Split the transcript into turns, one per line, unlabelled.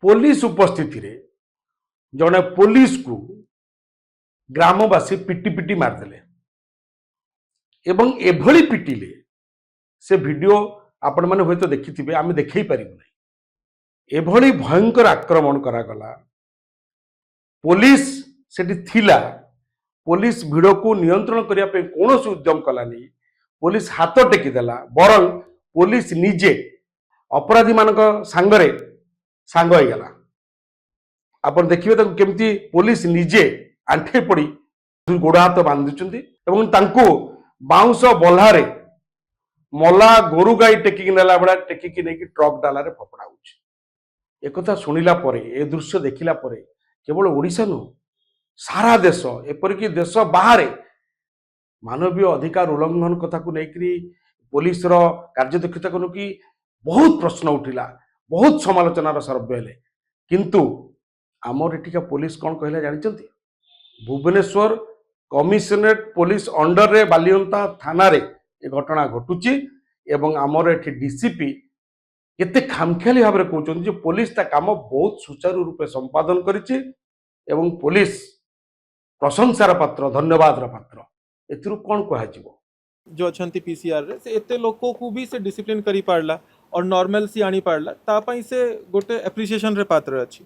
Police उपस्थिति रे जड़े पुलिस को ग्रामवासी पिटी पिटी मारदेले एवं एभली पिटिले से वीडियो आपण मैंने हूँ देखि आम देखे पारूना एभली भयंकर आक्रमण करागला पुलिस सेठी थिला पुलिस भिड़ को नियंत्रण करने कौन उद्यम कलानी पुलिस हाथ टेकीदेला बरं पुलिस निजे अपराधी मान सांगरे सांग होगला आप देखिए केमती पुलिस निजे आंठे पड़ी गोड़ हाथ बांधुंट बाउंस बल्हारे मला गोरु गाई टेकिक नेला बेला टेकिक नहीं ट्रक डाला फपड़ा एक शुणिला ए दृश्य देखिला केवल ओडिशा नु सारा देश एपरिक देश बाहर मानवीय अधिकार उल्लंघन कथा को लेकर पुलिस कार्यदक्षता को लेकिन बहुत प्रश्न उठिला बहुत समालोचनार सर्वे हेले किंतु आमर एटिका पुलिस कौन कहला जानते भुवनेश्वर कमिशनरेट पुलिस अंडर रे बालियंता थाना रे ए घटना घटुची एवं आमर एठी डीसीपी केते खामखियाली भाव में कहते पुलिस ता काम बहुत सुचारू रूपे संपादन करिछि एवं पुलिस प्रशंसार पात्र धन्यवाद पात्र एथिरु कौन कह
जो अच्छा पीसीआर रे से एते लोक को भी से डिसिप्लिन करी पारला और नॉर्मल सी आनी पारला तापाई से गोटे एप्रिसिएशन रे पात्र अछि।